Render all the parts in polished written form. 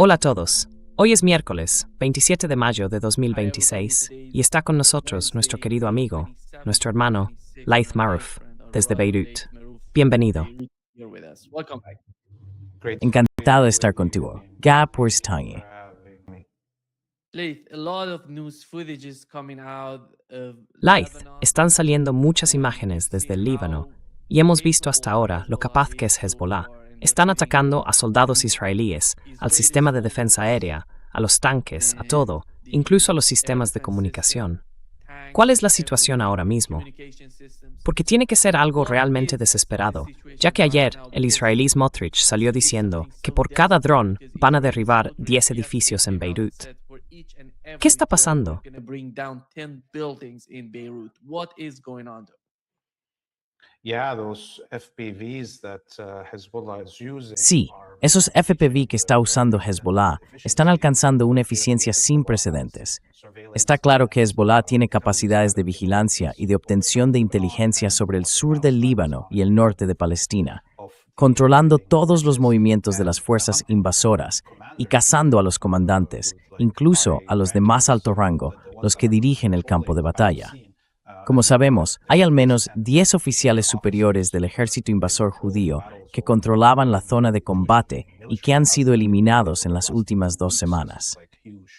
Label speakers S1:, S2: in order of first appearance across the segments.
S1: Hola a todos. Hoy es miércoles, 27 de mayo de 2026, y está con nosotros nuestro querido amigo, nuestro hermano, Laith Maruf, desde Beirut. Bienvenido.
S2: Encantado de estar contigo. Gap Tangi.
S1: Laith, están saliendo muchas imágenes desde el Líbano, y hemos visto hasta ahora lo capaz que es Hezbollah. Están atacando a soldados israelíes, al sistema de defensa aérea, a los tanques, a todo, incluso a los sistemas de comunicación. ¿Cuál es la situación ahora mismo? Porque tiene que ser algo realmente desesperado, ya que ayer el israelí Smotrich salió diciendo que por cada dron van a derribar 10 edificios en Beirut. ¿Qué está pasando?
S2: Sí, esos FPV que está usando Hezbollah están alcanzando una eficiencia sin precedentes. Está claro que Hezbollah tiene capacidades de vigilancia y de obtención de inteligencia sobre el sur del Líbano y el norte de Palestina, controlando todos los movimientos de las fuerzas invasoras y cazando a los comandantes, incluso a los de más alto rango, los que dirigen el campo de batalla. Como sabemos, hay al menos 10 oficiales superiores del ejército invasor judío que controlaban la zona de combate y que han sido eliminados en las últimas 2 semanas.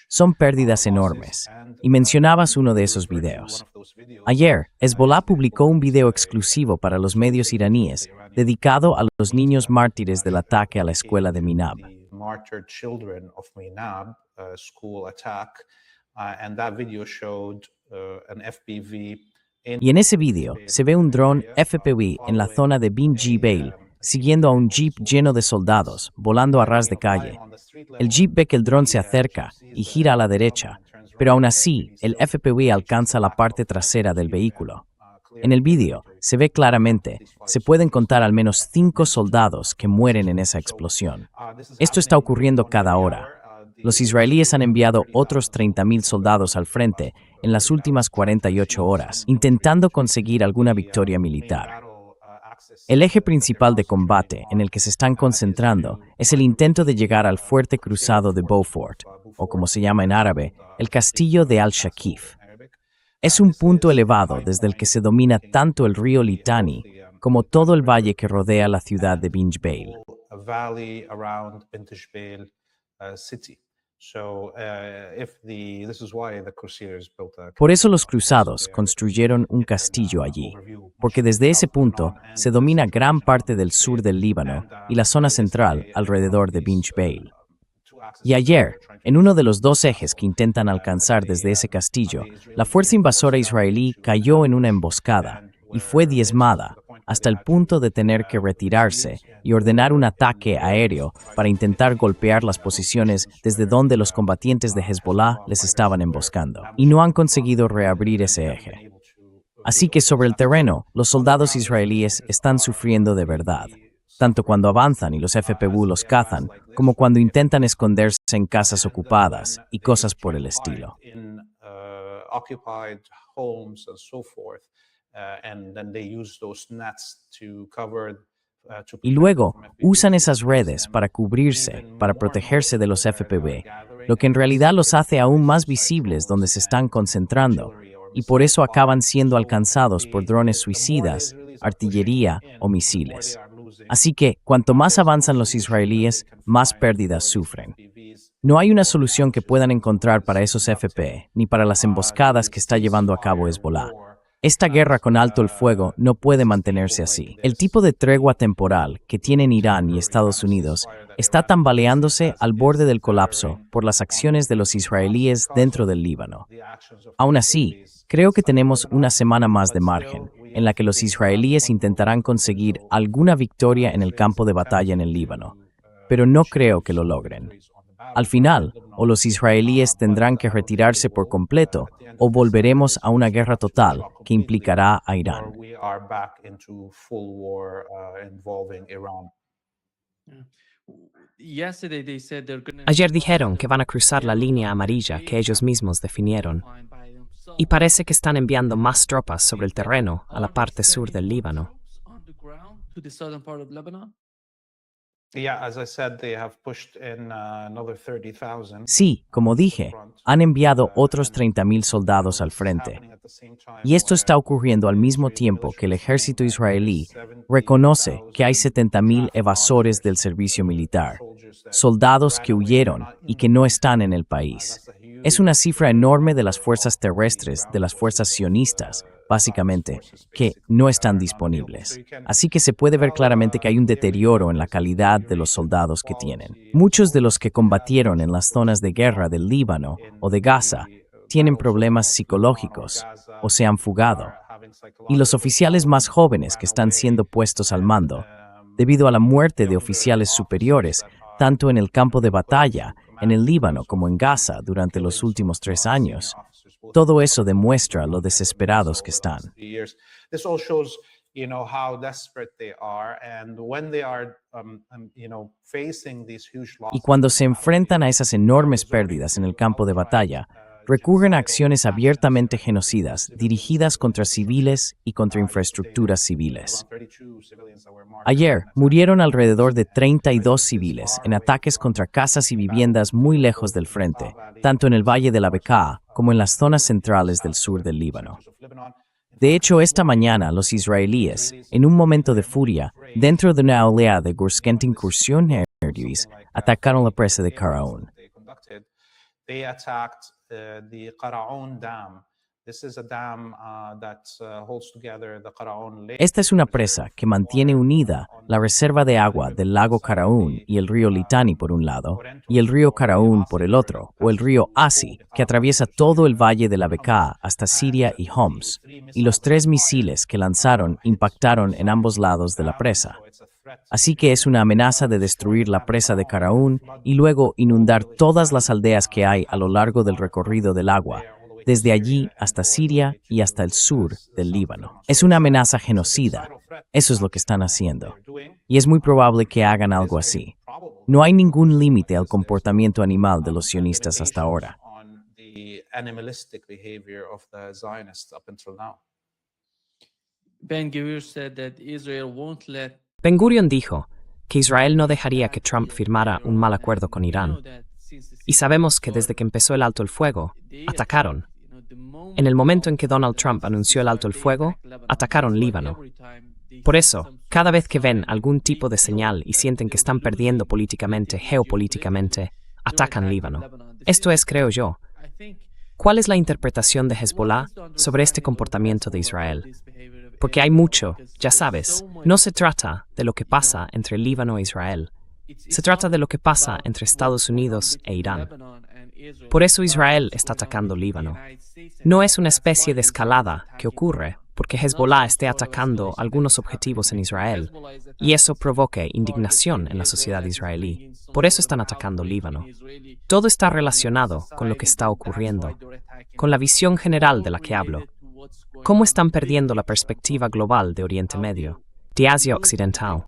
S2: Son pérdidas enormes, y mencionabas uno de esos videos. Ayer, Hezbollah publicó un video exclusivo para los medios iraníes dedicado a los niños mártires del ataque a la escuela de Minab. Y en ese video se ve un dron FPV en la zona de Bin Jbeil, siguiendo a un jeep lleno de soldados, volando a ras de calle. El jeep ve que el dron se acerca y gira a la derecha, pero aún así, el FPV alcanza la parte trasera del vehículo. En el vídeo, se ve claramente, se pueden contar al menos 5 soldados que mueren en esa explosión. Esto está ocurriendo cada hora. Los israelíes han enviado otros 30.000 soldados al frente en las últimas 48 horas, intentando conseguir alguna victoria militar. El eje principal de combate en el que se están concentrando es el intento de llegar al fuerte cruzado de Beaufort, o como se llama en árabe, el castillo de Al-Shaqif. Es un punto elevado desde el que se domina tanto el río Litani como todo el valle que rodea la ciudad de Bin Jbeil. Por eso los cruzados construyeron un castillo allí, porque desde ese punto se domina gran parte del sur del Líbano y la zona central alrededor de Bin Jbeil. Y ayer, en uno de los 2 ejes que intentan alcanzar desde ese castillo, la fuerza invasora israelí cayó en una emboscada y fue diezmada hasta el punto de tener que retirarse y ordenar un ataque aéreo para intentar golpear las posiciones desde donde los combatientes de Hezbollah les estaban emboscando, y no han conseguido reabrir ese eje. Así que sobre el terreno, los soldados israelíes están sufriendo de verdad, tanto cuando avanzan y los FPV los cazan, como cuando intentan esconderse en casas ocupadas y cosas por el estilo. Y luego usan esas redes para cubrirse, para protegerse de los FPV, lo que en realidad los hace aún más visibles donde se están concentrando, y por eso acaban siendo alcanzados por drones suicidas, artillería o misiles. Así que, cuanto más avanzan los israelíes, más pérdidas sufren. No hay una solución que puedan encontrar para esos FP, ni para las emboscadas que está llevando a cabo Hezbollah. Esta guerra con alto el fuego no puede mantenerse así. El tipo de tregua temporal que tienen Irán y Estados Unidos está tambaleándose al borde del colapso por las acciones de los israelíes dentro del Líbano. Aún así, creo que tenemos una semana más de margen, en la que los israelíes intentarán conseguir alguna victoria en el campo de batalla en el Líbano, pero no creo que lo logren. Al final, o los israelíes tendrán que retirarse por completo, o volveremos a una guerra total que implicará a Irán.
S1: Ayer dijeron que van a cruzar la línea amarilla que ellos mismos definieron, y parece que están enviando más tropas sobre el terreno a la parte sur del Líbano.
S2: Sí, como dije, han enviado otros 30,000 soldados al frente. Y esto está ocurriendo al mismo tiempo que el ejército israelí reconoce que hay 70,000 evasores del servicio militar, soldados que huyeron y que no están en el país. Es una cifra enorme de las fuerzas terrestres, de las fuerzas sionistas, básicamente, que no están disponibles. Así que se puede ver claramente que hay un deterioro en la calidad de los soldados que tienen. Muchos de los que combatieron en las zonas de guerra del Líbano o de Gaza tienen problemas psicológicos o se han fugado. Y los oficiales más jóvenes que están siendo puestos al mando, debido a la muerte de oficiales superiores, tanto en el campo de batalla, en el Líbano como en Gaza durante los últimos 3 años, todo eso demuestra lo desesperados que están. Y cuando se enfrentan a esas enormes pérdidas en el campo de batalla, recurren a acciones abiertamente genocidas dirigidas contra civiles y contra infraestructuras civiles. Ayer murieron alrededor de 32 civiles en ataques contra casas y viviendas muy lejos del frente, tanto en el Valle de la Bekaa como en las zonas centrales del sur del Líbano. De hecho, esta mañana los israelíes, en un momento de furia, dentro de una oleada de incursiones aéreas, atacaron la presa de Karaun.
S3: The Qaraun Dam. This is a dam that holds together the Qaraun Lake.
S2: Esta es una presa que mantiene unida la reserva de agua del lago Karaun y el río Litani por un lado, y el río Karaun por el otro, o el río Asi, que atraviesa todo el valle de la Bekaa hasta Siria y Homs, y los 3 misiles que lanzaron impactaron en ambos lados de la presa. Así que es una amenaza de destruir la presa de Karaun y luego inundar todas las aldeas que hay a lo largo del recorrido del agua, desde allí hasta Siria y hasta el sur del Líbano. Es una amenaza genocida. Eso es lo que están haciendo. Y es muy probable que hagan algo así. No hay ningún límite al comportamiento animal de los sionistas hasta ahora.
S4: Ben-Gvir said that Israel won't let
S1: Ben-Gurion dijo que Israel no dejaría que Trump firmara un mal acuerdo con Irán. Y sabemos que desde que empezó el alto el fuego, atacaron. En el momento en que Donald Trump anunció el alto el fuego, atacaron Líbano. Por eso, cada vez que ven algún tipo de señal y sienten que están perdiendo políticamente, geopolíticamente, atacan Líbano. Esto es, creo yo. ¿Cuál es la interpretación de Hezbollah sobre este comportamiento de Israel? Porque hay mucho, ya sabes, no se trata de lo que pasa entre Líbano e Israel. Se trata de lo que pasa entre Estados Unidos e Irán. Por eso Israel está atacando Líbano. No es una especie de escalada que ocurre porque Hezbollah esté atacando algunos objetivos en Israel y eso provoque indignación en la sociedad israelí. Por eso están atacando Líbano. Todo está relacionado con lo que está ocurriendo, con la visión general de la que hablo. ¿Cómo están perdiendo la perspectiva global de Oriente Medio, de Asia Occidental?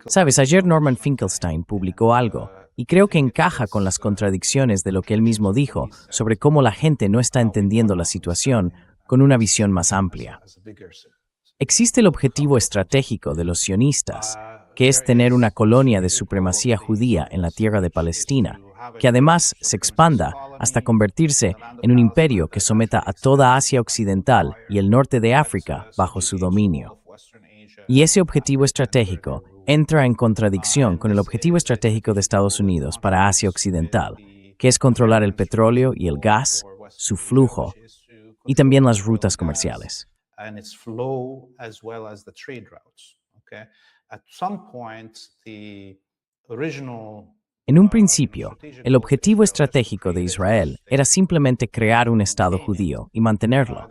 S2: Sabes, ayer Norman Finkelstein publicó algo, y creo que encaja con las contradicciones de lo que él mismo dijo sobre cómo la gente no está entendiendo la situación con una visión más amplia. Existe el objetivo estratégico de los sionistas, que es tener una colonia de supremacía judía en la tierra de Palestina, que además se expanda hasta convertirse en un imperio que someta a toda Asia Occidental y el norte de África bajo su dominio. Y ese objetivo estratégico entra en contradicción con el objetivo estratégico de Estados Unidos para Asia Occidental, que es controlar el petróleo y el gas, su flujo, y también las rutas comerciales. En un principio, el objetivo estratégico de Israel era simplemente crear un Estado judío y mantenerlo.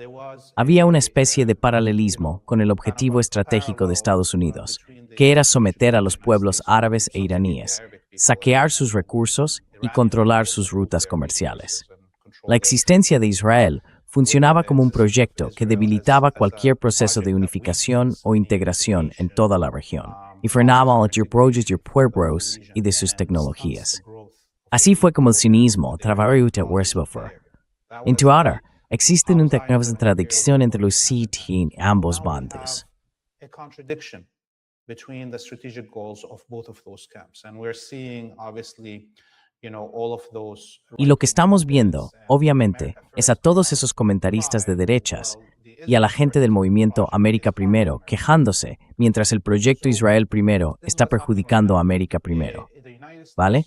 S2: Había una especie de paralelismo con el objetivo estratégico de Estados Unidos, que era someter a los pueblos árabes e iraníes, saquear sus recursos y controlar sus rutas comerciales. La existencia de Israel funcionaba como un proyecto que debilitaba cualquier proceso de unificación o integración en toda la región y frenaba los pueblos y de sus tecnologías. Así fue como el sionismo trabajó. Ahora, Existe una contradicción entre los siete y ambos bandos.
S3: A contradiction between the strategic goals of both of those camps. And we're seeing, obviously, all of those.
S2: Y lo que estamos viendo, obviamente, es a todos esos comentaristas de derechas y a la gente del movimiento América Primero quejándose mientras el proyecto Israel Primero está perjudicando a América Primero. ¿Vale?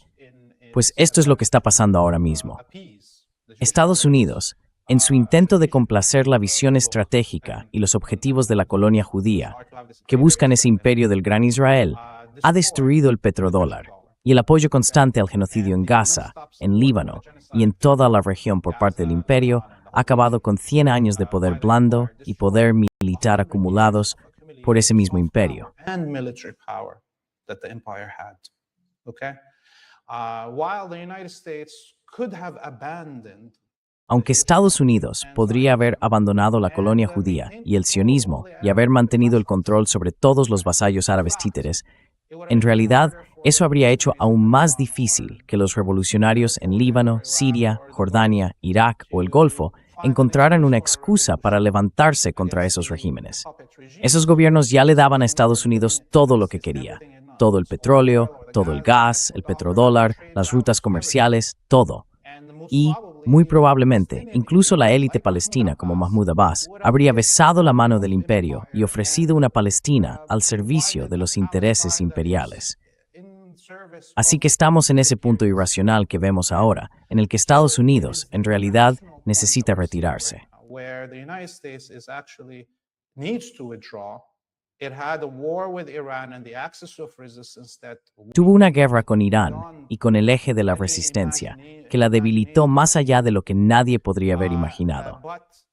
S2: Pues esto es lo que está pasando ahora mismo. Estados Unidos, en su intento de complacer la visión estratégica y los objetivos de la colonia judía, que buscan ese imperio del Gran Israel, ha destruido el petrodólar y el apoyo constante al genocidio en Gaza, en Líbano y en toda la región por parte del imperio ha acabado con 100 años de poder blando y poder militar acumulados por ese mismo imperio.
S3: And military power that the empire had. Okay? While the United States could have abandoned.
S2: Aunque Estados Unidos podría haber abandonado la colonia judía y el sionismo y haber mantenido el control sobre todos los vasallos árabes títeres, en realidad eso habría hecho aún más difícil que los revolucionarios en Líbano, Siria, Jordania, Irak o el Golfo encontraran una excusa para levantarse contra esos regímenes. Esos gobiernos ya le daban a Estados Unidos todo lo que quería, todo el petróleo, todo el gas, el petrodólar, las rutas comerciales, todo. Y, muy probablemente, incluso la élite palestina como Mahmoud Abbas habría besado la mano del imperio y ofrecido una Palestina al servicio de los intereses imperiales. Así que estamos en ese punto irracional que vemos ahora, en el que Estados Unidos, en realidad, necesita retirarse. Tuvo una guerra con Irán y con el eje de la resistencia, que la debilitó más allá de lo que nadie podría haber imaginado.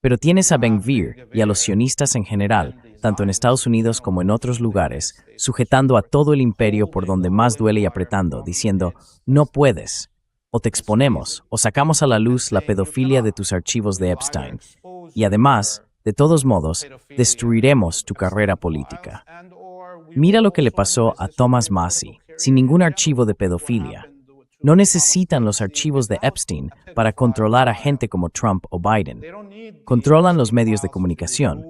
S2: Pero tienes a Ben-Gvir y a los sionistas en general, tanto en Estados Unidos como en otros lugares, sujetando a todo el imperio por donde más duele y apretando, diciendo, no puedes, o te exponemos, o sacamos a la luz la pedofilia de tus archivos de Epstein. Y además, de todos modos, destruiremos tu carrera política. Mira lo que le pasó a Thomas Massie, sin ningún archivo de pedofilia. No necesitan los archivos de Epstein para controlar a gente como Trump o Biden. Controlan los medios de comunicación,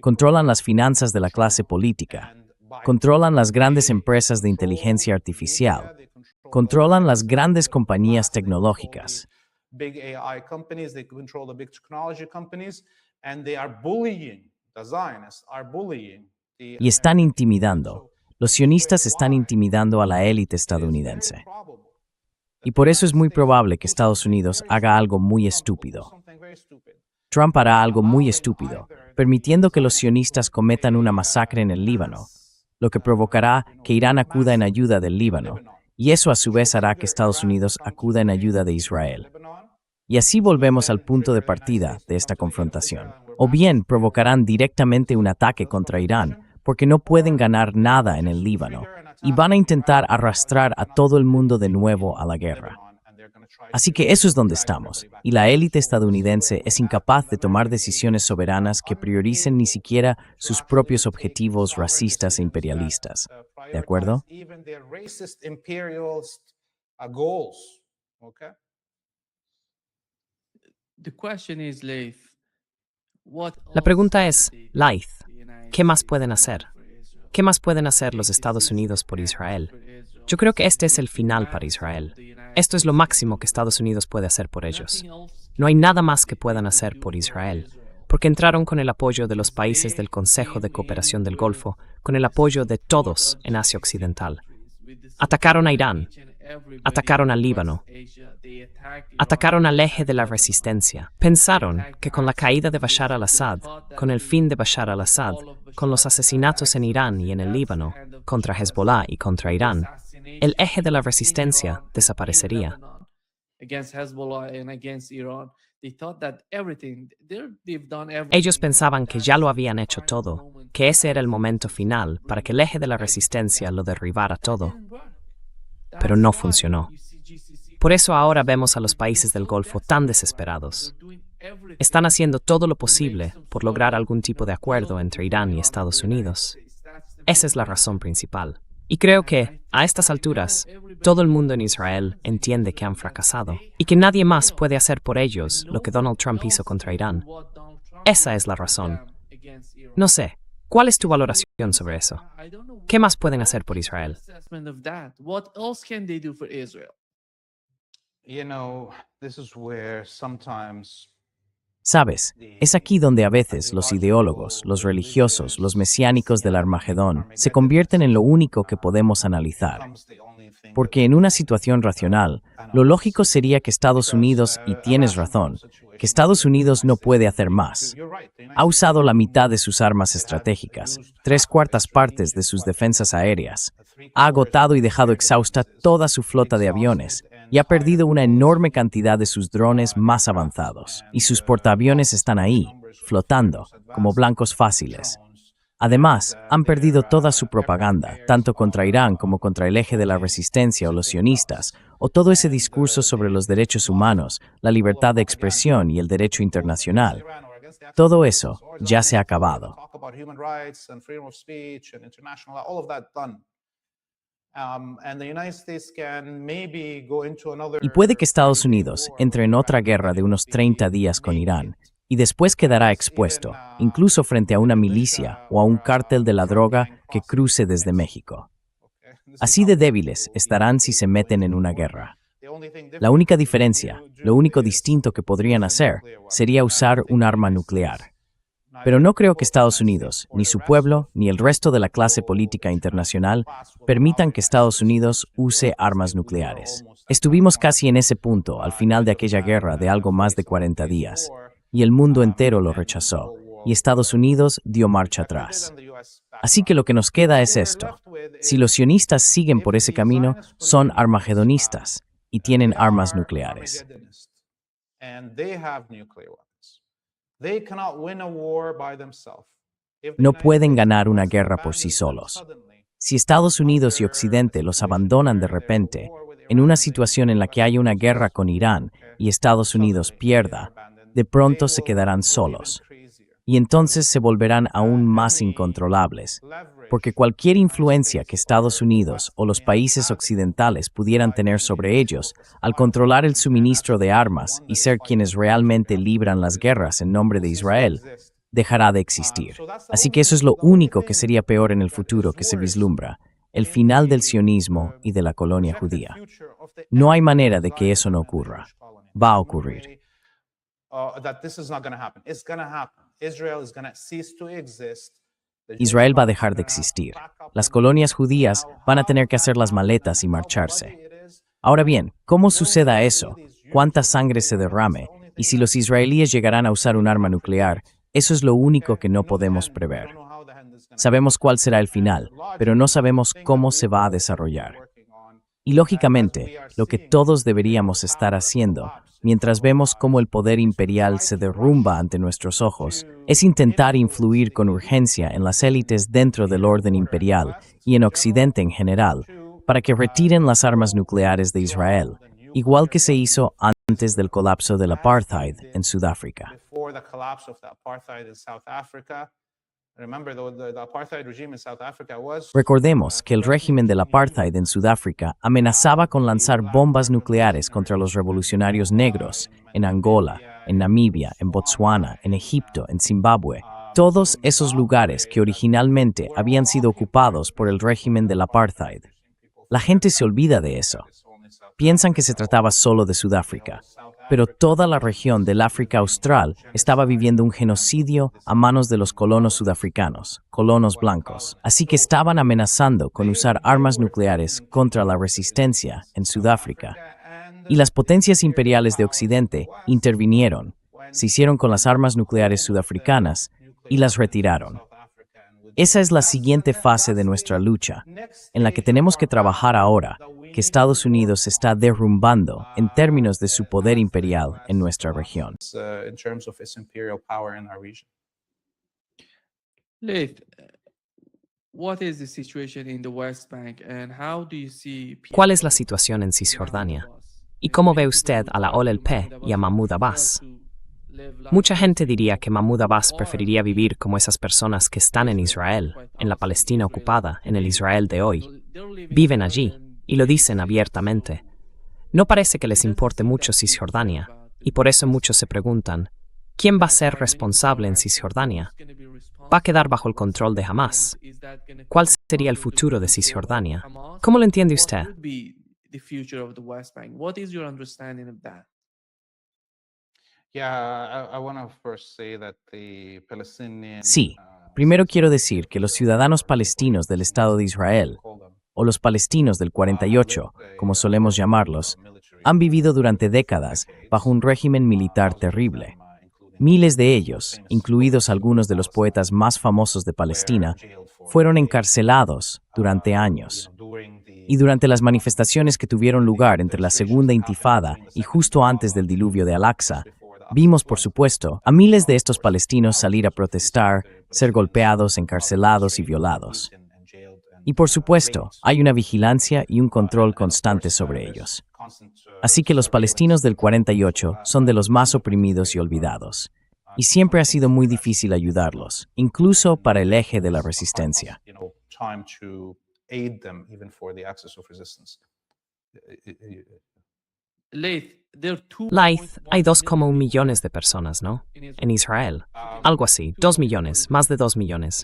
S2: controlan las finanzas de la clase política, controlan las grandes empresas de inteligencia artificial, controlan las grandes compañías tecnológicas. Y están intimidando. Los sionistas están intimidando a la élite estadounidense. Y por eso es muy probable que Estados Unidos haga algo muy estúpido. Trump hará algo muy estúpido, permitiendo que los sionistas cometan una masacre en el Líbano, lo que provocará que Irán acuda en ayuda del Líbano, y eso a su vez hará que Estados Unidos acuda en ayuda de Israel. Y así volvemos al punto de partida de esta confrontación. O bien provocarán directamente un ataque contra Irán, porque no pueden ganar nada en el Líbano, y van a intentar arrastrar a todo el mundo de nuevo a la guerra. Así que eso es donde estamos, y la élite estadounidense es incapaz de tomar decisiones soberanas que prioricen ni siquiera sus propios objetivos racistas e imperialistas. ¿De acuerdo?
S1: La pregunta es, Laith, ¿qué más pueden hacer? ¿Qué más pueden hacer los Estados Unidos por Israel? Yo creo que este es el final para Israel. Esto es lo máximo que Estados Unidos puede hacer por ellos. No hay nada más que puedan hacer por Israel, porque entraron con el apoyo de los países del Consejo de Cooperación del Golfo, con el apoyo de todos en Asia Occidental. Atacaron a Irán, atacaron al Líbano, atacaron al eje de la resistencia. Pensaron que con la caída de Bashar al-Assad, con el fin de Bashar al-Assad, con los asesinatos en Irán y en el Líbano, contra Hezbollah y contra Irán, el eje de la resistencia desaparecería. Ellos pensaban que ya lo habían hecho todo, que ese era el momento final para que el eje de la resistencia lo derribara todo. Pero no funcionó. Por eso ahora vemos a los países del Golfo tan desesperados. Están haciendo todo lo posible por lograr algún tipo de acuerdo entre Irán y Estados Unidos. Esa es la razón principal. Y creo que, a estas alturas, todo el mundo en Israel entiende que han fracasado y que nadie más puede hacer por ellos lo que Donald Trump hizo contra Irán. Esa es la razón. No sé, ¿cuál es tu valoración sobre eso? ¿Qué más pueden hacer por Israel?
S3: You know, this is where sometimes
S2: Sabes, es aquí donde a veces los ideólogos, los religiosos, los mesiánicos del Armagedón se convierten en lo único que podemos analizar.
S3: becomes the only thing
S2: Porque en una situación racional, lo lógico sería que Estados Unidos, y tienes razón, que Estados Unidos no puede hacer más.
S3: you're right. The United
S2: Ha usado la mitad de sus armas estratégicas, 3/4 partes de sus defensas aéreas. Ha agotado y dejado exhausta toda su flota de aviones y ha perdido una enorme cantidad de sus drones más avanzados. Y sus portaaviones están ahí, flotando, como blancos fáciles. Además, han perdido toda su propaganda, tanto contra Irán como contra el eje de la resistencia o los sionistas, o todo ese discurso sobre los derechos humanos, la libertad de expresión y el derecho internacional. Todo eso ya se ha acabado.
S3: talk about human rights and freedom of speech and international law, all of that done. And the United States can maybe go into another.
S2: Y puede que Estados Unidos entre en otra guerra de unos 30 días con Irán, y después quedará expuesto, incluso frente a una milicia o a un cártel de la droga que cruce desde México. Así de débiles estarán si se meten en una guerra. La única diferencia, lo único distinto que podrían hacer, sería usar un arma nuclear. Pero no creo que Estados Unidos, ni su pueblo, ni el resto de la clase política internacional permitan que Estados Unidos use armas nucleares. Estuvimos casi en ese punto al final de aquella guerra de algo más de 40 días, y el mundo entero lo rechazó, y Estados Unidos dio marcha atrás. Así que lo que nos queda es esto. Si los sionistas siguen por ese camino, son armagedonistas y tienen armas nucleares. No pueden ganar una guerra por sí solos. Si Estados Unidos y Occidente los abandonan de repente, en una situación en la que hay una guerra con Irán y Estados Unidos pierda, de pronto se quedarán solos. Y entonces se volverán aún más incontrolables, porque cualquier influencia que Estados Unidos o los países occidentales pudieran tener sobre ellos, al controlar el suministro de armas y ser quienes realmente libran las guerras en nombre de Israel, dejará de existir. Así que eso es lo único que sería peor en el futuro que se vislumbra, el final del sionismo y de la colonia judía. No hay manera de que eso no ocurra. Va a ocurrir. Israel va a dejar de existir. Las colonias judías van a tener que hacer las maletas y marcharse. Ahora bien, ¿cómo suceda eso? ¿Cuánta sangre se derrame? Y si los israelíes llegarán a usar un arma nuclear, eso es lo único que no podemos prever. Sabemos cuál será el final, pero no sabemos cómo se va a desarrollar. Y lógicamente, lo que todos deberíamos estar haciendo, mientras vemos cómo el poder imperial se derrumba ante nuestros ojos, es intentar influir con urgencia en las élites dentro del orden imperial y en Occidente en general, para que retiren las armas nucleares de Israel, igual que se hizo antes del colapso del apartheid en Sudáfrica. Recordemos que el régimen del apartheid en Sudáfrica amenazaba con lanzar bombas nucleares contra los revolucionarios negros en Angola, en Namibia, en Botsuana, en Egipto, en Zimbabue, todos esos lugares que originalmente habían sido ocupados por el régimen del apartheid. La gente se olvida de eso. Piensan que se trataba solo de Sudáfrica, pero toda la región del África Austral estaba viviendo un genocidio a manos de los colonos sudafricanos, colonos blancos. Así que estaban amenazando con usar armas nucleares contra la resistencia en Sudáfrica. Y las potencias imperiales de Occidente intervinieron, se hicieron con las armas nucleares sudafricanas y las retiraron. Esa es la siguiente fase de nuestra lucha, en la que tenemos que trabajar ahora, que Estados Unidos se está derrumbando en términos de su poder imperial en nuestra región.
S4: Leith, what is the situation in the West Bank and how do you see
S1: ¿Cuál es la situación en Cisjordania? ¿Y cómo ve usted a la OLP y a Mahmoud Abbas? Mucha gente diría que Mahmoud Abbas preferiría vivir como esas personas que están en Israel, en la Palestina ocupada, en el Israel de hoy. Viven allí, y lo dicen abiertamente. No parece que les importe mucho Cisjordania, y por eso muchos se preguntan, ¿quién va a ser responsable en Cisjordania? ¿Va a quedar bajo el control de Hamas? ¿Cuál sería el futuro de Cisjordania? ¿Cómo lo entiende usted?
S2: Sí, primero quiero decir que los ciudadanos palestinos del Estado de Israel, o los palestinos del 48, como solemos llamarlos, han vivido durante décadas bajo un régimen militar terrible. Miles de ellos, incluidos algunos de los poetas más famosos de Palestina, fueron encarcelados durante años. Y durante las manifestaciones que tuvieron lugar entre la Segunda Intifada y justo antes del diluvio de Al-Aqsa, vimos, por supuesto, a miles de estos palestinos salir a protestar, ser golpeados, encarcelados y violados. Y por supuesto, hay una vigilancia y un control constante sobre ellos. Así que los palestinos del 48 son de los más oprimidos y olvidados. Y siempre ha sido muy difícil ayudarlos, incluso para el eje de la resistencia.
S1: Laith, hay 2,1 millones de personas, ¿no? En Israel. Algo así, 2 millones, más de 2 millones.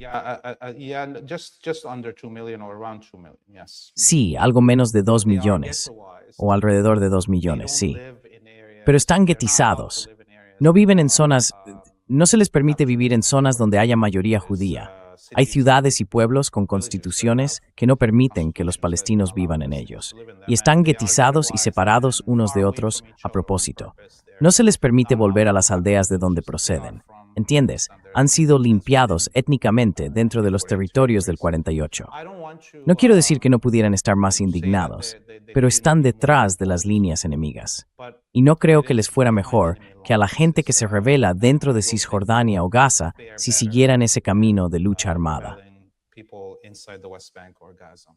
S2: Sí, algo menos de 2 millones, o alrededor de 2 millones, sí. Pero están guetizados. No viven en zonas... No se les permite vivir en zonas donde haya mayoría judía. Hay ciudades y pueblos con constituciones que no permiten que los palestinos vivan en ellos. Y están guetizados y separados unos de otros a propósito. No se les permite volver a las aldeas de donde proceden. ¿Entiendes? Han sido limpiados étnicamente dentro de los territorios del 48. No quiero decir que no pudieran estar más indignados, pero están detrás de las líneas enemigas. Y no creo que les fuera mejor que a la gente que se rebela dentro de Cisjordania o Gaza si siguieran ese camino de lucha armada.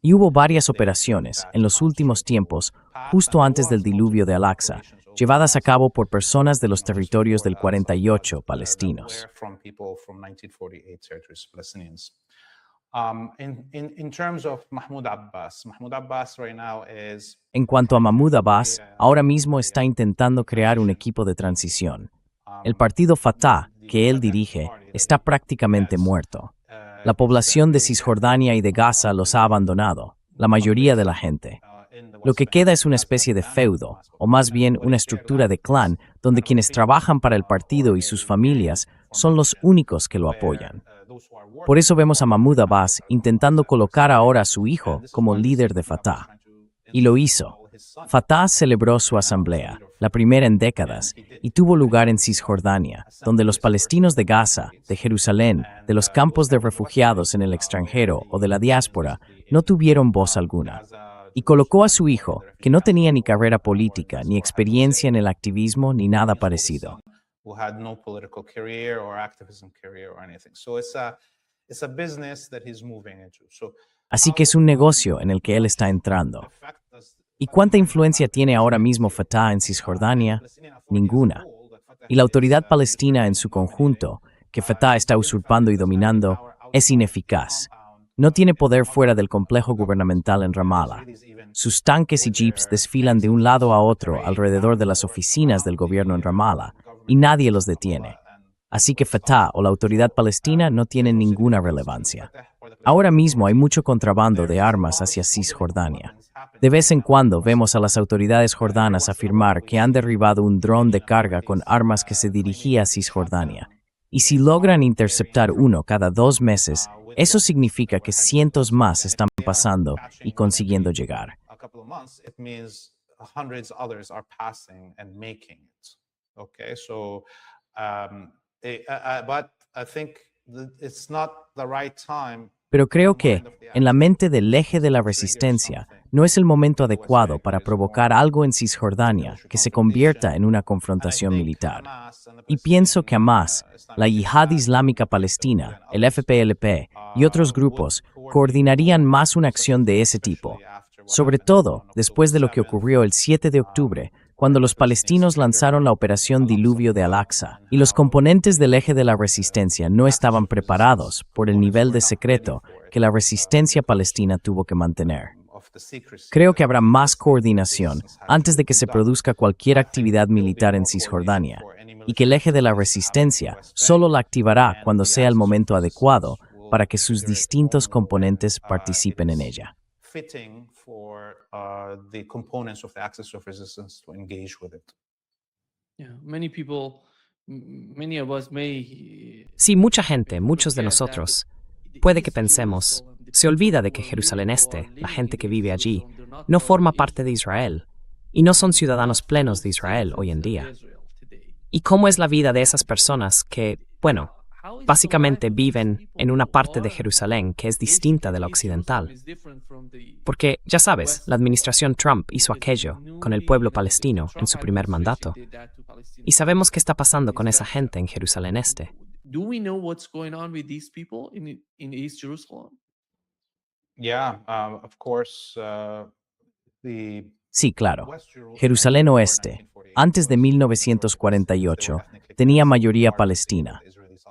S2: Y hubo varias operaciones en los últimos tiempos, justo antes del diluvio de Al-Aqsa, llevadas a cabo por personas de los territorios del 48 palestinos. En cuanto a Mahmoud Abbas, ahora mismo está intentando crear un equipo de transición. El partido Fatah, que él dirige, está prácticamente muerto. La población de Cisjordania y de Gaza los ha abandonado, la mayoría de la gente. Lo que queda es una especie de feudo, o más bien una estructura de clan, donde quienes trabajan para el partido y sus familias son los únicos que lo apoyan. Por eso vemos a Mahmoud Abbas intentando colocar ahora a su hijo como líder de Fatah. Y lo hizo. Fatah celebró su asamblea, la primera en décadas, y tuvo lugar en Cisjordania, donde los palestinos de Gaza, de Jerusalén, de los campos de refugiados en el extranjero o de la diáspora no tuvieron voz alguna. Y colocó a su hijo, que no tenía ni carrera política, ni experiencia en el activismo, ni nada parecido. Así que es un negocio en el que él está entrando. ¿Y cuánta influencia tiene ahora mismo Fatah en Cisjordania? Ninguna. Y la autoridad palestina en su conjunto, que Fatah está usurpando y dominando, es ineficaz. No tiene poder fuera del complejo gubernamental en Ramallah. Sus tanques y jeeps desfilan de un lado a otro alrededor de las oficinas del gobierno en Ramallah, y nadie los detiene. Así que Fatah o la autoridad palestina no tienen ninguna relevancia. Ahora mismo hay mucho contrabando de armas hacia Cisjordania. De vez en cuando vemos a las autoridades jordanas afirmar que han derribado un dron de carga con armas que se dirigía a Cisjordania. Y si logran interceptar uno cada 2 meses, eso significa que cientos más están pasando y consiguiendo llegar. Pero creo que, en la mente del eje de la resistencia, no es el momento adecuado para provocar algo en Cisjordania que se convierta en una confrontación militar. Y pienso que Hamas, la Yihad Islámica Palestina, el FPLP y otros grupos coordinarían más una acción de ese tipo, sobre todo después de lo que ocurrió el 7 de octubre, cuando los palestinos lanzaron la operación Diluvio de Al-Aqsa, y los componentes del eje de la resistencia no estaban preparados por el nivel de secreto que la resistencia palestina tuvo que mantener. Creo que habrá más coordinación antes de que se produzca cualquier actividad militar en Cisjordania, y que el eje de la resistencia solo la activará cuando sea el momento adecuado para que sus distintos componentes participen en ella.
S3: Fitting for the components of the axis of resistance to engage with it.
S4: Yeah, many people, many of us may.
S1: Sí, mucha gente, muchos de nosotros, puede que pensemos, se olvida de que Jerusalén Este, la gente que vive allí, no forma parte de Israel y no son ciudadanos plenos de Israel hoy en día. ¿Y cómo es la vida de esas personas que, bueno, básicamente viven en una parte de Jerusalén que es distinta de la occidental? Porque, ya sabes, la administración Trump hizo aquello con el pueblo palestino en su primer mandato. Y sabemos qué está pasando con esa gente en Jerusalén Este.
S4: Do we know what's going on with these people in East Jerusalem?
S3: Yeah, of course,
S2: Sí, claro. Jerusalén Oeste, antes de 1948, tenía mayoría palestina.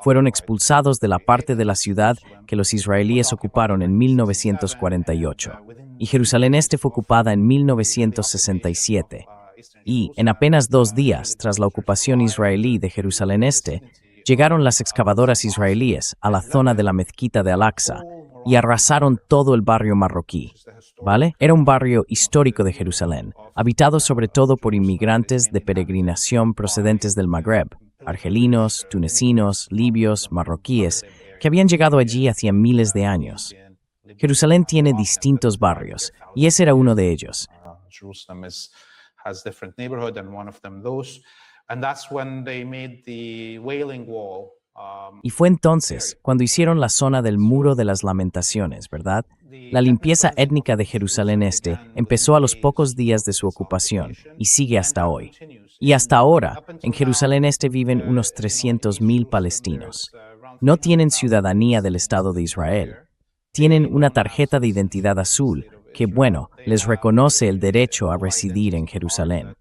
S2: Fueron expulsados de la parte de la ciudad que los israelíes ocuparon en 1948, y Jerusalén Este fue ocupada en 1967. Y, en apenas 2 días tras la ocupación israelí de Jerusalén Este, llegaron las excavadoras israelíes a la zona de la mezquita de Al-Aqsa y arrasaron todo el barrio marroquí. ¿Vale? Era un barrio histórico de Jerusalén, habitado sobre todo por inmigrantes de peregrinación procedentes del Magreb, argelinos, tunecinos, libios, marroquíes, que habían llegado allí hacía miles de años. Jerusalén tiene distintos barrios, y ese era uno de ellos.
S3: Jerusalem has different neighborhood, and one of them those, and that's when they made the Wailing Wall.
S2: Y fue entonces cuando hicieron la zona del Muro de las Lamentaciones, ¿verdad? La limpieza étnica de Jerusalén Este empezó a los pocos días de su ocupación y sigue hasta hoy. Y hasta ahora, en Jerusalén Este viven unos 300,000 palestinos. No tienen ciudadanía del Estado de Israel. Tienen una tarjeta de identidad azul que, bueno, les reconoce el derecho a residir en Jerusalén.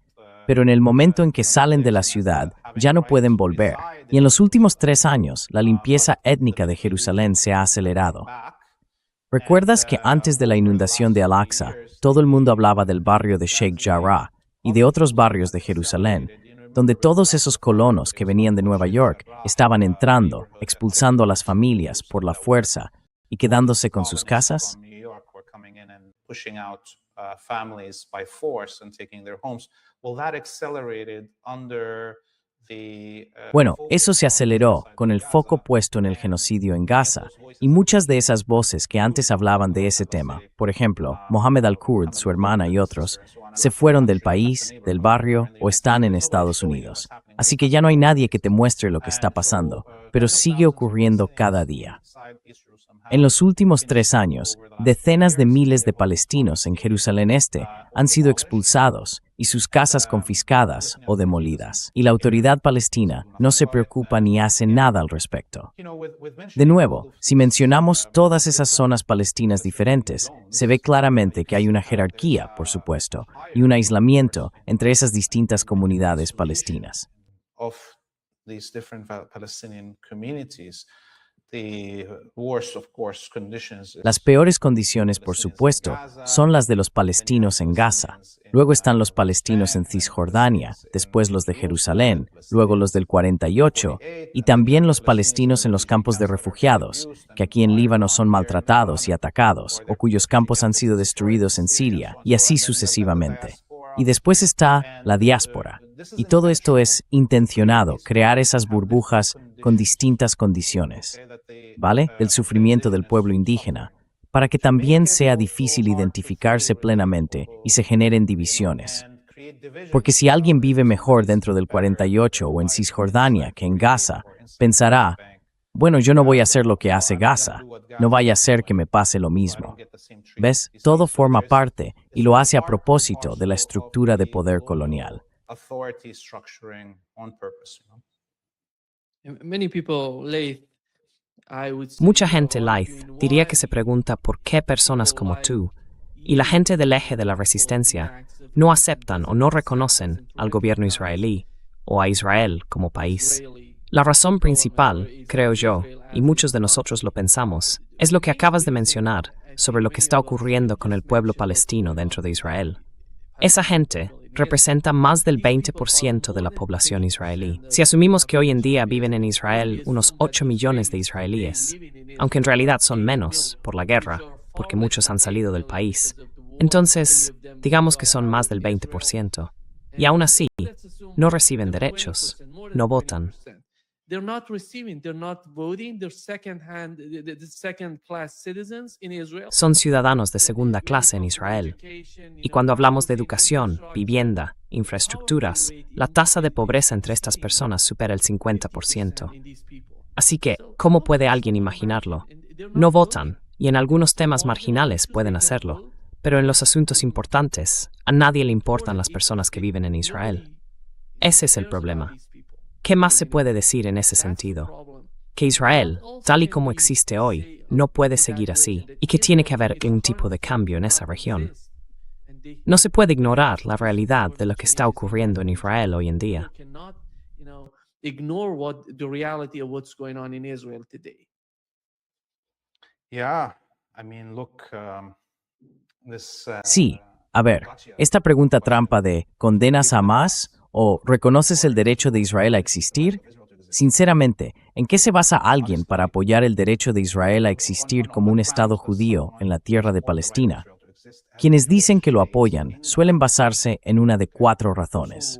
S2: Pero en el momento en que salen de la ciudad, ya no pueden volver. Y en los últimos 3 años, la limpieza étnica de Jerusalén se ha acelerado. ¿Recuerdas que antes de la inundación de Al-Aqsa, todo el mundo hablaba del barrio de Sheikh Jarrah y de otros barrios de Jerusalén, donde todos esos colonos que venían de Nueva York estaban entrando, expulsando a las familias por la fuerza y quedándose con sus casas?
S3: Families by force and taking their homes. Well, that accelerated under the
S2: Bueno, eso se aceleró con el foco puesto en el genocidio en Gaza, y muchas de esas voces que antes hablaban de ese tema, por ejemplo, Mohammed al-Kurd, su hermana y otros, se fueron del país, del barrio o están en Estados Unidos. Así que ya no hay nadie que te muestre lo que está pasando, pero sigue ocurriendo cada día. En los últimos 3 años, decenas de miles de palestinos en Jerusalén Este han sido expulsados y sus casas confiscadas o demolidas. Y la autoridad palestina no se preocupa ni hace nada al respecto. De nuevo, si mencionamos todas esas zonas palestinas diferentes, se ve claramente que hay una jerarquía, por supuesto, y un aislamiento entre esas distintas comunidades palestinas. Las peores condiciones, por supuesto, son las de los palestinos en Gaza. Luego están los palestinos en Cisjordania, después los de Jerusalén, luego los del 48, y también los palestinos en los campos de refugiados, que aquí en Líbano son maltratados y atacados, o cuyos campos han sido destruidos en Siria, y así sucesivamente. Y después está la diáspora. Y todo esto es intencionado, crear esas burbujas con distintas condiciones, ¿vale? Del sufrimiento del pueblo indígena, para que también sea difícil identificarse plenamente y se generen divisiones. Porque si alguien vive mejor dentro del 48 o en Cisjordania que en Gaza, pensará, bueno, yo no voy a hacer lo que hace Gaza, no vaya a ser que me pase lo mismo. ¿Ves? Todo forma parte y lo hace a propósito de la estructura de poder colonial.
S1: Mucha gente, Laith, diría que se pregunta por qué personas como tú, y la gente del eje de la resistencia no aceptan o no reconocen al gobierno israelí o a Israel como país. La razón principal, creo yo, y muchos de nosotros lo pensamos, es lo que acabas de mencionar sobre lo que está ocurriendo con el pueblo palestino dentro de Israel. Esa gente representa más del 20% de la población israelí. Si asumimos que hoy en día viven en Israel unos 8 millones de israelíes, aunque en realidad son menos por la guerra, porque muchos han salido del país, entonces digamos que son más del 20%. Y aún así, no reciben derechos, no votan.
S4: They're not receiving, they're not voting, they're second-class citizens in Israel.
S1: Son ciudadanos de segunda clase en Israel. Y cuando hablamos de educación, vivienda, infraestructuras, la tasa de pobreza entre estas personas supera el 50%. Así que, ¿cómo puede alguien imaginarlo? No votan, y en algunos temas marginales pueden hacerlo, pero en los asuntos importantes, a nadie le importan las personas que viven en Israel. Ese es el problema. ¿Qué más se puede decir en ese sentido? Que Israel, tal y como existe hoy, no puede seguir así, y que tiene que haber un tipo de cambio en esa región. No se puede ignorar la realidad de lo que está ocurriendo en Israel hoy en día.
S2: Sí, a ver, esta pregunta trampa de ¿condenas a Hamás o reconoces el derecho de Israel a existir? Sinceramente, ¿en qué se basa alguien para apoyar el derecho de Israel a existir como un Estado judío en la tierra de Palestina? Quienes dicen que lo apoyan suelen basarse en una de 4 razones.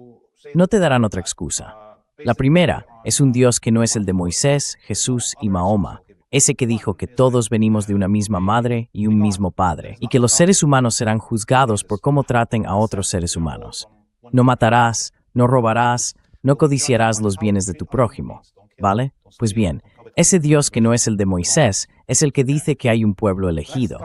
S2: No te darán otra excusa. La primera es un Dios que no es el de Moisés, Jesús y Mahoma, ese que dijo que todos venimos de una misma madre y un mismo padre, y que los seres humanos serán juzgados por cómo traten a otros seres humanos. No matarás, no robarás, no codiciarás los bienes de tu prójimo, ¿vale? Pues bien, ese Dios que no es el de Moisés es el que dice que hay un pueblo elegido.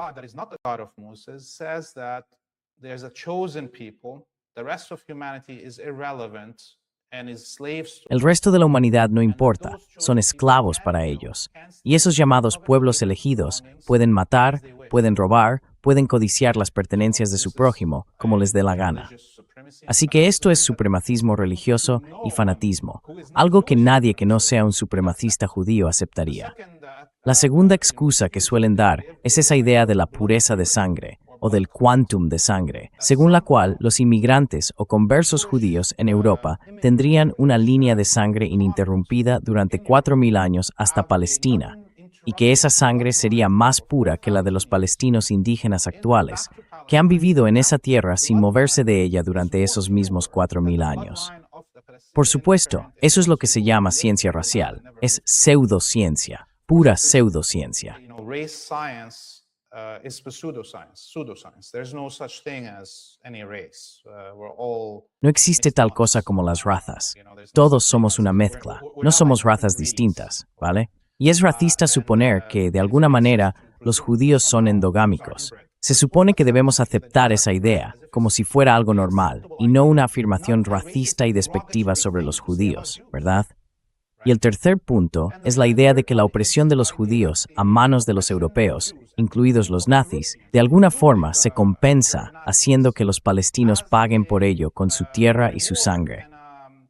S2: El resto de la humanidad no importa, son esclavos para ellos. Y esos llamados pueblos elegidos pueden matar, pueden robar, pueden codiciar las pertenencias de su prójimo, como les dé la gana. Así que esto es supremacismo religioso y fanatismo, algo que nadie que no sea un supremacista judío aceptaría. La segunda excusa que suelen dar es esa idea de la pureza de sangre, o del quantum de sangre, según la cual los inmigrantes o conversos judíos en Europa tendrían una línea de sangre ininterrumpida durante 4.000 años hasta Palestina, y que esa sangre sería más pura que la de los palestinos indígenas actuales, que han vivido en esa tierra sin moverse de ella durante esos mismos 4.000 años. Por supuesto, eso es lo que se llama ciencia racial, es pseudociencia, pura pseudociencia. No existe tal cosa como las razas. Todos somos una mezcla, no somos razas distintas, ¿vale? Y es racista suponer que, de alguna manera, los judíos son endogámicos. Se supone que debemos aceptar esa idea, como si fuera algo normal, y no una afirmación racista y despectiva sobre los judíos, ¿verdad? Y el tercer punto es la idea de que la opresión de los judíos a manos de los europeos, incluidos los nazis, de alguna forma se compensa haciendo que los palestinos paguen por ello con su tierra y su sangre.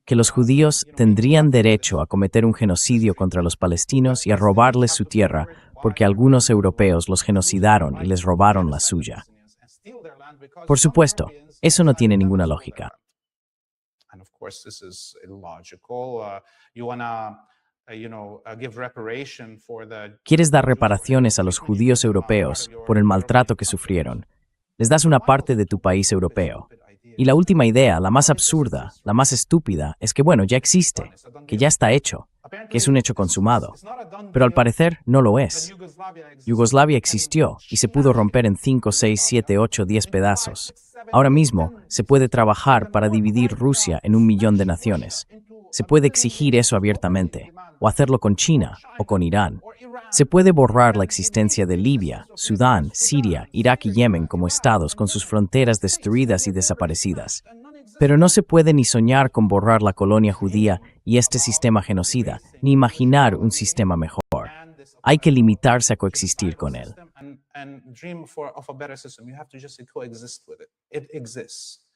S2: Que los judíos tendrían derecho a cometer un genocidio contra los palestinos y a robarles su tierra porque algunos europeos los genocidaron y les robaron la suya. Por supuesto, eso no tiene ninguna lógica. Quieres dar reparaciones a los judíos europeos por el maltrato que sufrieron. Les das una parte de tu país europeo. Y la última idea, la más absurda, la más estúpida, es que bueno, ya existe, que ya está hecho, que es un hecho consumado. Pero al parecer no lo es. Yugoslavia existió y se pudo romper en 5, 6, 7, 8, 10 pedazos. Ahora mismo se puede trabajar para dividir Rusia en 1 millón de naciones. Se puede exigir eso abiertamente, o hacerlo con China o con Irán. Se puede borrar la existencia de Libia, Sudán, Siria, Irak y Yemen como estados con sus fronteras destruidas y desaparecidas. Pero no se puede ni soñar con borrar la colonia judía y este sistema genocida, ni imaginar un sistema mejor. Hay que limitarse a coexistir con él.
S3: And dream of a better system. You have to just coexist with it. It exists.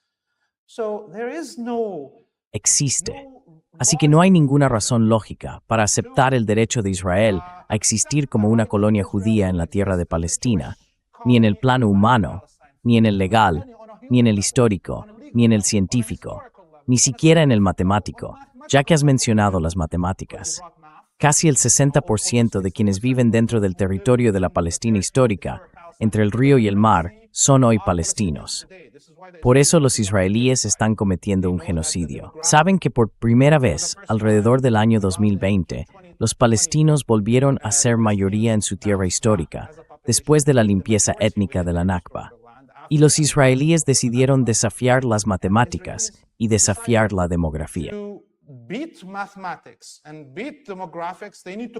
S3: So there is
S2: Existe. Así que no hay ninguna razón lógica para aceptar el derecho de Israel a existir como una colonia judía en la tierra de Palestina, ni en el plano humano, ni en el legal, ni en el histórico, ni en el científico, ni siquiera en el matemático, ya que has mencionado las matemáticas. Casi el 60% de quienes viven dentro del territorio de la Palestina histórica, entre el río y el mar, son hoy palestinos. Por eso los israelíes están cometiendo un genocidio. Saben que por primera vez, alrededor del año 2020, los palestinos volvieron a ser mayoría en su tierra histórica, después de la limpieza étnica de la Nakba. Y los israelíes decidieron desafiar las matemáticas y desafiar la demografía.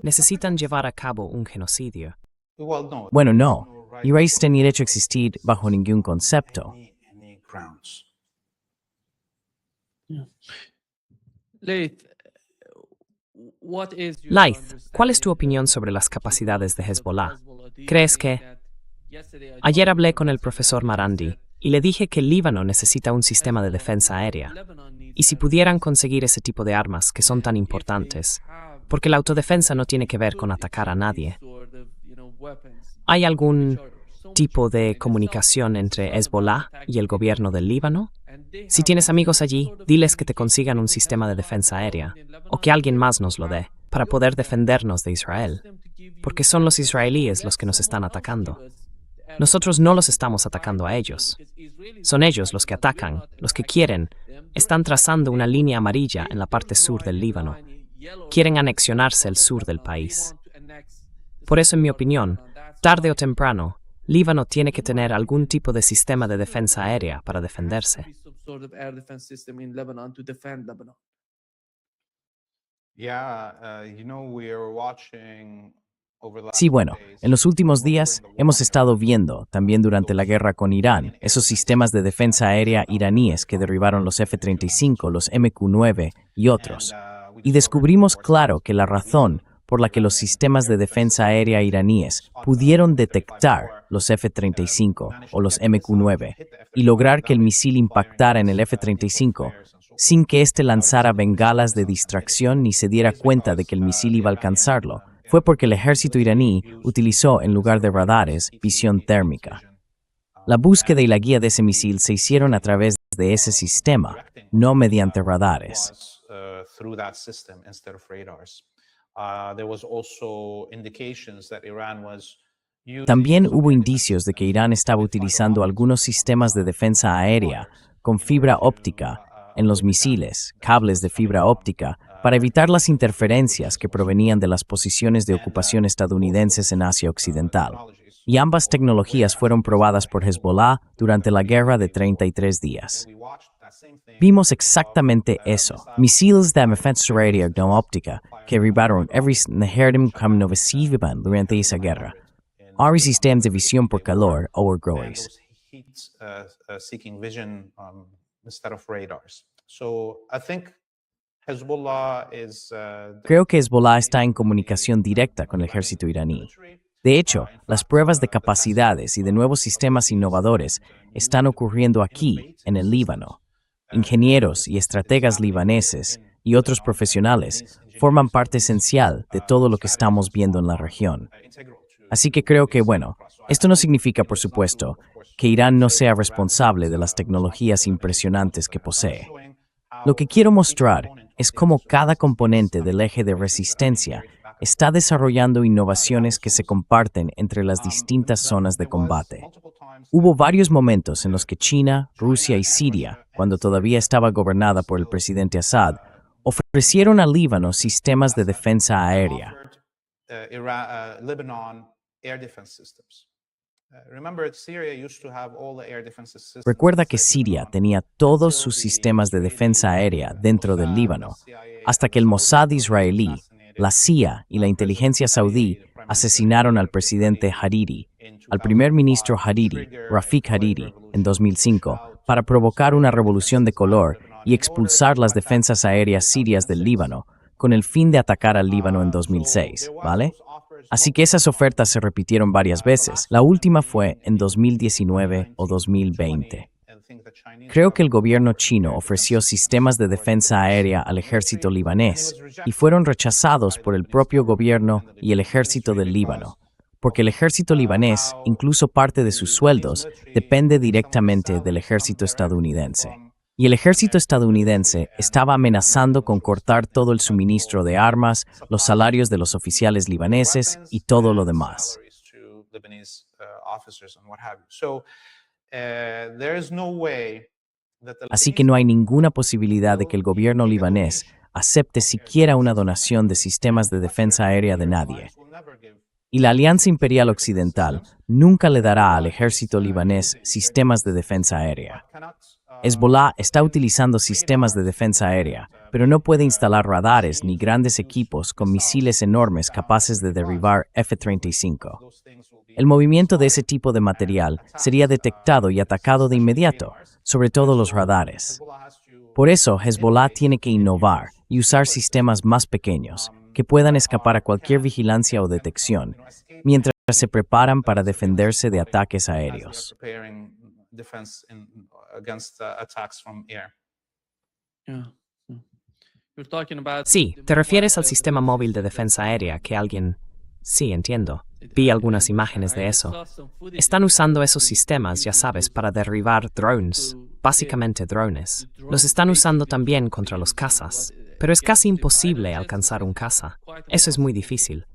S1: Necesitan llevar a cabo un genocidio.
S2: Bueno, no. Israel tiene derecho a existir bajo ningún concepto.
S1: Laith, ¿cuál es tu opinión sobre las capacidades de Hezbollah? ¿Crees que...? Ayer hablé con el profesor Marandi y le dije que el Líbano necesita un sistema de defensa aérea. Y si pudieran conseguir ese tipo de armas que son tan importantes, porque la autodefensa no tiene que ver con atacar a nadie. ¿Hay algún tipo de comunicación entre Hezbollah y el gobierno del Líbano? Si tienes amigos allí, diles que te consigan un sistema de defensa aérea, o que alguien más nos lo dé, para poder defendernos de Israel, porque son los israelíes los que nos están atacando. Nosotros no los estamos atacando a ellos. Son ellos los que atacan, los que quieren. Están trazando una línea amarilla en la parte sur del Líbano. Quieren anexionarse el sur del país. Por eso, en mi opinión, tarde o temprano, Líbano tiene que tener algún tipo de sistema de defensa aérea para defenderse.
S2: Sí, bueno, en los últimos días hemos estado viendo, también durante la guerra con Irán, esos sistemas de defensa aérea iraníes que derribaron los F-35, los MQ-9 y otros. Y descubrimos claro que la razón por la que los sistemas de defensa aérea iraníes pudieron detectar los F-35 o los MQ-9 y lograr que el misil impactara en el F-35 sin que éste lanzara bengalas de distracción ni se diera cuenta de que el misil iba a alcanzarlo, fue porque el ejército iraní utilizó, en lugar de radares, visión térmica. La búsqueda y la guía de ese misil se hicieron a través de ese sistema, no mediante radares. También hubo indicios de que Irán estaba utilizando algunos sistemas de defensa aérea con fibra óptica en los misiles, cables de fibra óptica, para evitar las interferencias que provenían de las posiciones de ocupación estadounidenses en Asia Occidental. Y ambas tecnologías fueron probadas por Hezbollah durante la guerra de 33 días. Vimos exactamente eso. Misiles de defensa aérea no óptica que derribaron every Neherdim Kamnovesivan durante esa guerra. Ahora sistemas de visión por calor o GROIS. Creo que Hezbollah está en comunicación directa con el ejército iraní. De hecho, las pruebas de capacidades y de nuevos sistemas innovadores están ocurriendo aquí, en el Líbano. Ingenieros y estrategas libaneses y otros profesionales forman parte esencial de todo lo que estamos viendo en la región. Así que creo que, bueno, esto no significa, por supuesto, que Irán no sea responsable de las tecnologías impresionantes que posee. Lo que quiero mostrar es cómo cada componente del eje de resistencia está desarrollando innovaciones que se comparten entre las distintas zonas de combate. Hubo varios momentos en los que China, Rusia y Siria, cuando todavía estaba gobernada por el presidente Assad, ofrecieron al Líbano sistemas de defensa aérea. Recuerda que Siria tenía todos sus sistemas de defensa aérea dentro del Líbano, hasta que el Mossad israelí, la CIA y la inteligencia saudí asesinaron al presidente Hariri, al primer ministro Hariri, Rafik Hariri, en 2005, para provocar una revolución de color y expulsar las defensas aéreas sirias del Líbano, con el fin de atacar al Líbano en 2006, ¿vale? Así que esas ofertas se repitieron varias veces. La última fue en 2019 o 2020. Creo que el gobierno chino ofreció sistemas de defensa aérea al ejército libanés y fueron rechazados por el propio gobierno y el ejército del Líbano, porque el ejército libanés, incluso parte de sus sueldos, depende directamente del ejército estadounidense. Y el ejército estadounidense estaba amenazando con cortar todo el suministro de armas, los salarios de los oficiales libaneses y todo lo demás. Así que no hay ninguna posibilidad de que el gobierno libanés acepte siquiera una donación de sistemas de defensa aérea de nadie. Y la Alianza Imperial Occidental nunca le dará al ejército libanés sistemas de defensa aérea. Hezbollah está utilizando sistemas de defensa aérea, pero no puede instalar radares ni grandes equipos con misiles enormes capaces de derribar F-35. El movimiento de ese tipo de material sería detectado y atacado de inmediato, sobre todo los radares. Por eso, Hezbollah tiene que innovar y usar sistemas más pequeños, que puedan escapar a cualquier vigilancia o detección, mientras se preparan para defenderse de ataques aéreos.
S1: Sí, te refieres al sistema móvil de defensa aérea que alguien... Sí, entiendo. Vi algunas imágenes de eso. Están usando esos sistemas, ya sabes, para derribar drones, básicamente drones. Los están usando también contra los cazas, pero es casi imposible alcanzar un caza. Eso es muy difícil.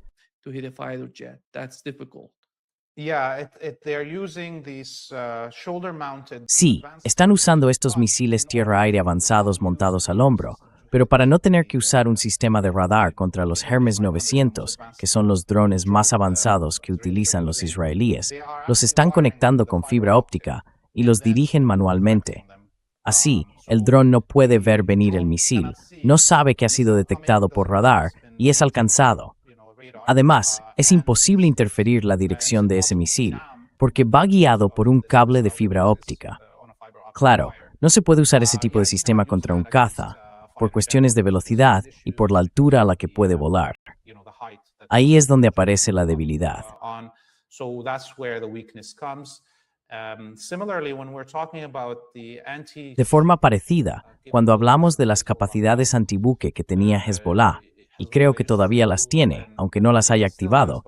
S2: Sí, están usando estos misiles tierra-aire avanzados montados al hombro, pero para no tener que usar un sistema de radar contra los Hermes 900, que son los drones más avanzados que utilizan los israelíes, los están conectando con fibra óptica y los dirigen manualmente. Así, el dron no puede ver venir el misil, no sabe que ha sido detectado por radar y es alcanzado. Además, es imposible interferir la dirección de ese misil, porque va guiado por un cable de fibra óptica. Claro, no se puede usar ese tipo de sistema contra un caza, por cuestiones de velocidad y por la altura a la que puede volar. Ahí es donde aparece la debilidad. De forma parecida, cuando hablamos de las capacidades antibuque que tenía Hezbollah, y creo que todavía las tiene, aunque no las haya activado,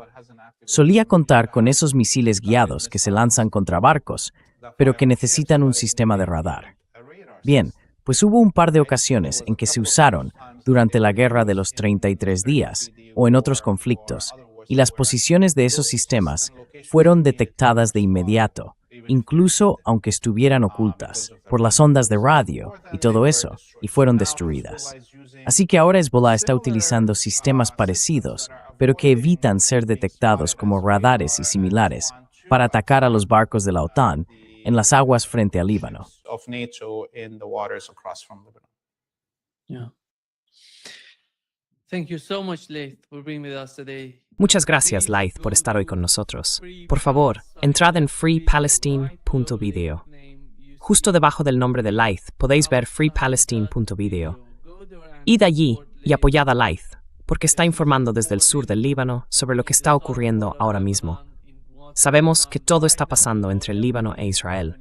S2: solía contar con esos misiles guiados que se lanzan contra barcos, pero que necesitan un sistema de radar. Bien, pues hubo un par de ocasiones en que se usaron durante la Guerra de los 33 días o en otros conflictos, y las posiciones de esos sistemas fueron detectadas de inmediato, incluso aunque estuvieran ocultas, por las ondas de radio y todo eso, y fueron destruidas. Así que ahora Hezbollah está utilizando sistemas parecidos, pero que evitan ser detectados como radares y similares, para atacar a los barcos de la OTAN en las aguas frente al Líbano.
S1: Muchas gracias, Laith, por estar hoy con nosotros. Por favor, entrad en freepalestine.video. Justo debajo del nombre de Laith podéis ver freepalestine.video. Id allí y apoyad a Laith, porque está informando desde el sur del Líbano sobre lo que está ocurriendo ahora mismo. Sabemos que todo está pasando entre el Líbano e Israel.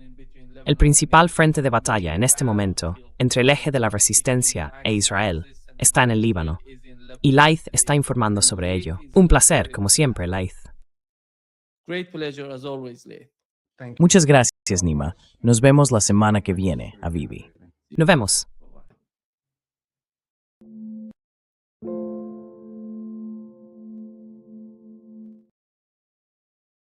S1: El principal frente de batalla en este momento, entre el eje de la resistencia e Israel, está en el Líbano. Y Laith está informando sobre ello. Un placer, como siempre, Laith.
S2: Muchas gracias, Nima. Nos vemos la semana que viene, Avivi.
S1: Nos vemos.